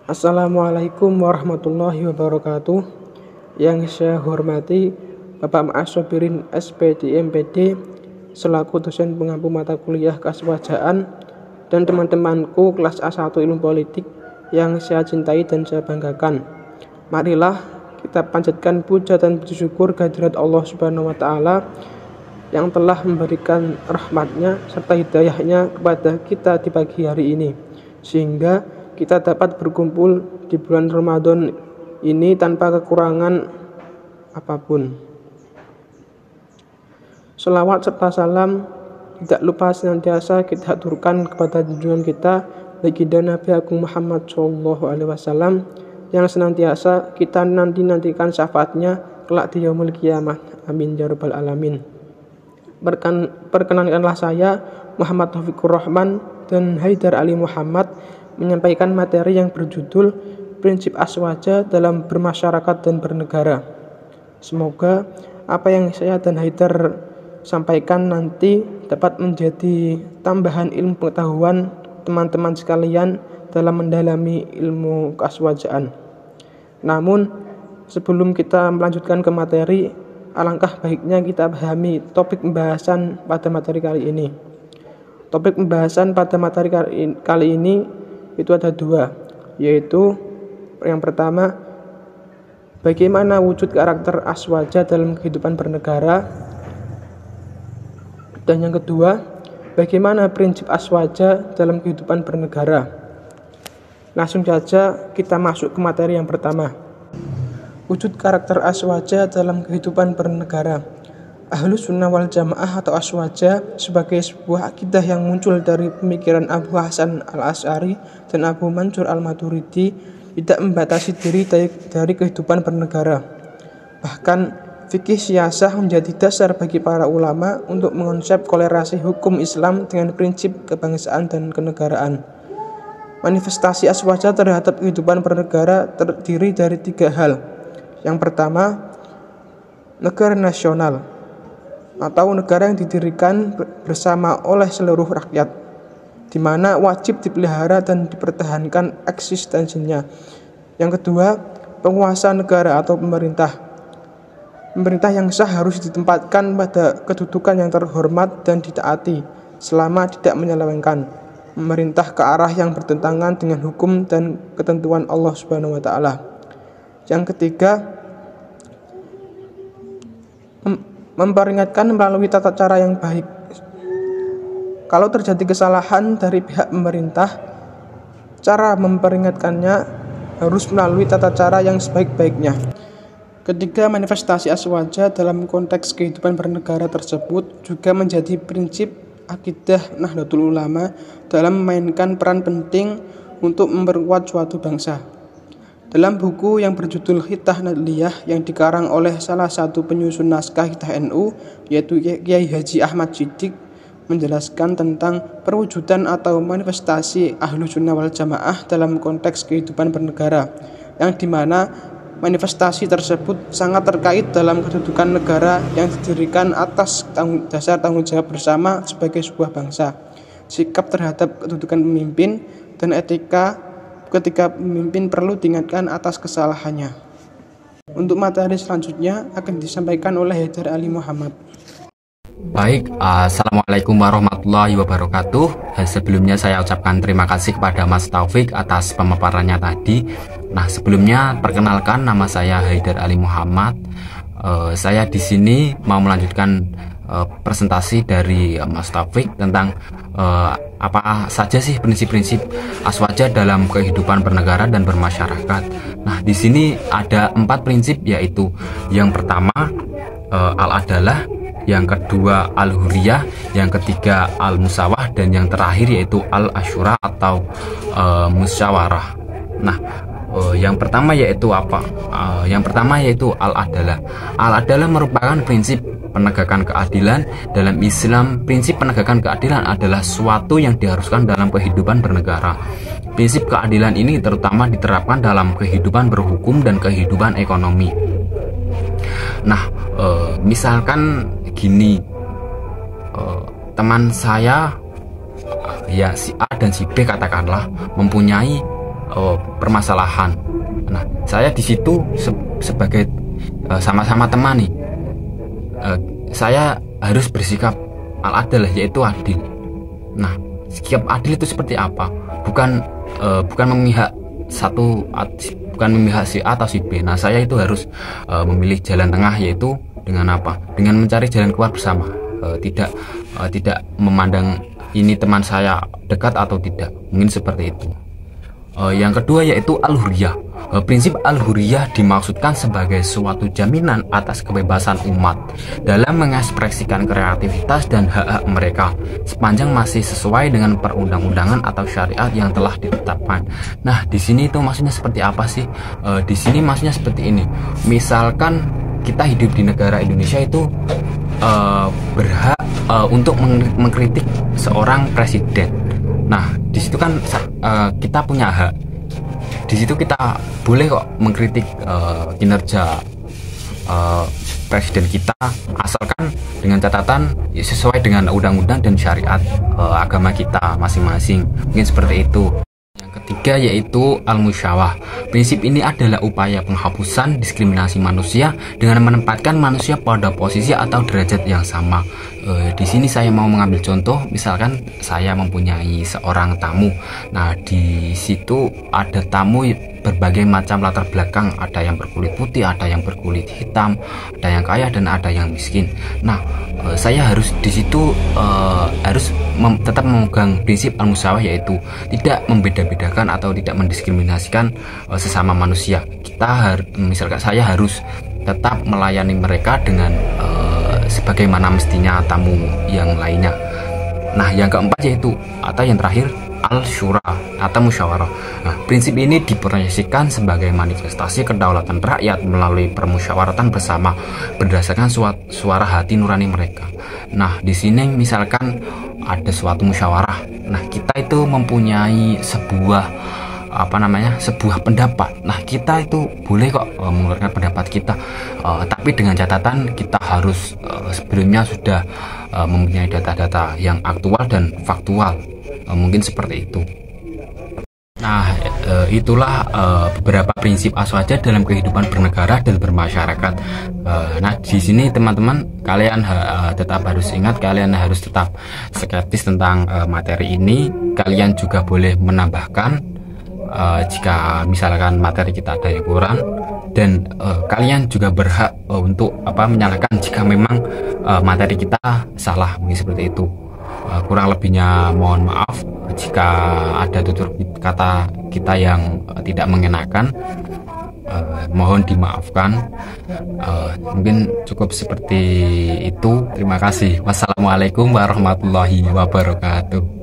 Assalamualaikum warahmatullahi wabarakatuh. Yang saya hormati Bapak Ma'assobirin SPD MPD selaku dosen pengampu mata kuliah keaswajaan dan teman-temanku kelas A1 Ilmu Politik yang saya cintai dan saya banggakan. Marilah kita panjatkan puja dan puji syukur kehadirat Allah Subhanahu wa taala yang telah memberikan rahmatnya serta hidayahnya kepada kita di pagi hari ini, sehingga kita dapat berkumpul di bulan Ramadan ini tanpa kekurangan apapun. Selawat serta salam tidak lupa senantiasa kita haturkan kepada junjungan kita Baginda Nabi Agung Muhammad SAW yang senantiasa kita nantikan syafaatnya kelak di yaumul qiyamah. Amin ya rabbal alamin. Perkenankanlah saya Muhammad Taufikur Rahman dan Haidar Ali Muhammad menyampaikan materi yang berjudul Prinsip Aswaja dalam Bermasyarakat dan Bernegara. Semoga apa yang saya dan Haidar sampaikan nanti dapat menjadi tambahan ilmu pengetahuan teman-teman sekalian dalam mendalami ilmu keaswajaan. Namun sebelum kita melanjutkan ke materi, alangkah baiknya kita pahami topik pembahasan pada materi kali ini. Topik pembahasan pada materi kali ini itu ada dua, yaitu yang pertama, bagaimana wujud karakter aswaja dalam kehidupan bernegara, dan yang kedua, bagaimana prinsip aswaja dalam kehidupan bernegara. Langsung saja kita masuk ke materi yang pertama. Wujud karakter aswaja dalam kehidupan bernegara. Ahlus Sunnah wal Jamaah atau aswaja sebagai sebuah akidah yang muncul dari pemikiran Abu Hasan al-Asy'ari dan Abu Mansur al-Maturidi tidak membatasi diri dari kehidupan bernegara. Bahkan fikih siyasah menjadi dasar bagi para ulama untuk mengonsep kolerasi hukum Islam dengan prinsip kebangsaan dan kenegaraan. Manifestasi aswaja terhadap kehidupan bernegara terdiri dari tiga hal. Yang pertama, negara nasional atau negara yang didirikan bersama oleh seluruh rakyat, di mana wajib dipelihara dan dipertahankan eksistensinya. Yang kedua, penguasa negara atau pemerintah. Pemerintah yang sah harus ditempatkan pada kedudukan yang terhormat dan ditaati selama tidak menyelewengkan, memerintah ke arah yang bertentangan dengan hukum dan ketentuan Allah Subhanahu wa taala. Yang ketiga, memperingatkan melalui tata cara yang baik. Kalau terjadi kesalahan dari pihak pemerintah, cara memperingatkannya harus melalui tata cara yang sebaik-baiknya. Ketiga, manifestasi aswaja dalam konteks kehidupan bernegara tersebut juga menjadi prinsip akidah Nahdlatul Ulama dalam memainkan peran penting untuk memperkuat suatu bangsa. Dalam buku yang berjudul Hitah Nadliyah yang dikarang oleh salah satu penyusun naskah Hitah NU, yaitu Kiai Haji Ahmad Siddiq, menjelaskan tentang perwujudan atau manifestasi Ahlus Sunnah wal Jamaah dalam konteks kehidupan bernegara, yang dimana manifestasi tersebut sangat terkait dalam kedudukan negara yang didirikan atas dasar tanggung jawab bersama sebagai sebuah bangsa, sikap terhadap kedudukan pemimpin, dan etika ketika pemimpin perlu diingatkan atas kesalahannya. Untuk materi selanjutnya akan disampaikan oleh Haidar Ali Muhammad. Baik, Assalamualaikum warahmatullahi wabarakatuh. Sebelumnya saya ucapkan terima kasih kepada Mas Taufik atas pemaparannya tadi. Nah, sebelumnya perkenalkan, nama saya Haidar Ali Muhammad. Saya di sini mau melanjutkan presentasi dari Mas Taufik tentang apa saja sih prinsip-prinsip aswaja dalam kehidupan bernegara dan bermasyarakat. Nah, di sini ada 4 prinsip, yaitu yang pertama al-adalah, yang kedua al-huriyah, yang ketiga al-musawah, dan yang terakhir yaitu al-asyura atau musyawarah. Nah, yang pertama yaitu apa? Yang pertama yaitu al-adalah. Al-adalah merupakan prinsip penegakan keadilan. Dalam Islam, prinsip penegakan keadilan adalah suatu yang diharuskan dalam kehidupan bernegara. Prinsip keadilan ini terutama diterapkan dalam kehidupan berhukum dan kehidupan ekonomi. Nah, misalkan gini, teman saya, ya si A dan si B katakanlah, mempunyai permasalahan. Nah, saya di situ sebagai sama-sama teman nih, saya harus bersikap al-adil, yaitu adil. Nah, sikap adil itu seperti apa? Bukan memihak bukan memihak si A atau si B. Nah, saya itu harus memilih jalan tengah, yaitu dengan apa? Dengan mencari jalan keluar bersama. Tidak memandang ini teman saya dekat atau tidak, mungkin seperti itu. Yang kedua yaitu al-huriyah. Prinsip al-huriyah dimaksudkan sebagai suatu jaminan atas kebebasan umat dalam mengekspresikan kreativitas dan hak-hak mereka sepanjang masih sesuai dengan perundang-undangan atau syariat yang telah ditetapkan. Nah, di sini itu maksudnya seperti apa sih? Di sini maksudnya seperti ini. Misalkan kita hidup di negara Indonesia itu berhak untuk mengkritik seorang presiden. Nah, di situ kan kita punya hak. Di situ kita boleh kok mengkritik kinerja presiden kita, asalkan dengan catatan sesuai dengan undang-undang dan syariat agama kita masing-masing. Mungkin seperti itu. Yang ketiga yaitu al-musyawah. Prinsip ini adalah upaya penghapusan diskriminasi manusia dengan menempatkan manusia pada posisi atau derajat yang sama. Di sini saya mau mengambil contoh, misalkan saya mempunyai seorang tamu. Nah, di situ ada tamu berbagai macam latar belakang, ada yang berkulit putih, ada yang berkulit hitam, ada yang kaya dan ada yang miskin. Nah, saya harus di situ tetap memegang prinsip al-musyawah, yaitu tidak membeda-bedakan atau tidak mendiskriminasikan sesama manusia. Misalkan saya harus tetap melayani mereka dengan sebagaimana mestinya tamu yang lainnya. Nah, yang keempat yaitu atau yang terakhir al-syura atau musyawarah. Nah, prinsip ini diproyeksikan sebagai manifestasi kedaulatan rakyat melalui permusyawaratan bersama berdasarkan suara hati nurani mereka. Nah, di sini misalkan ada suatu musyawarah. Nah, kita itu mempunyai sebuah pendapat. Nah, kita itu boleh kok mengeluarkan pendapat kita, tapi dengan catatan kita harus sebelumnya sudah mempunyai data-data yang aktual dan faktual. Mungkin seperti itu. Nah, itulah beberapa prinsip aswaja dalam kehidupan bernegara dan bermasyarakat. Nah, di sini teman-teman, kalian tetap harus ingat, kalian harus tetap skeptis tentang materi ini. Kalian juga boleh menambahkan jika misalkan materi kita ada yang kurang, dan kalian juga berhak untuk menyalahkan jika memang materi kita salah, mungkin seperti itu. Kurang lebihnya mohon maaf jika ada tutur kata kita yang tidak mengenakan, mohon dimaafkan. Mungkin cukup seperti itu. Terima kasih. Wassalamualaikum warahmatullahi wabarakatuh.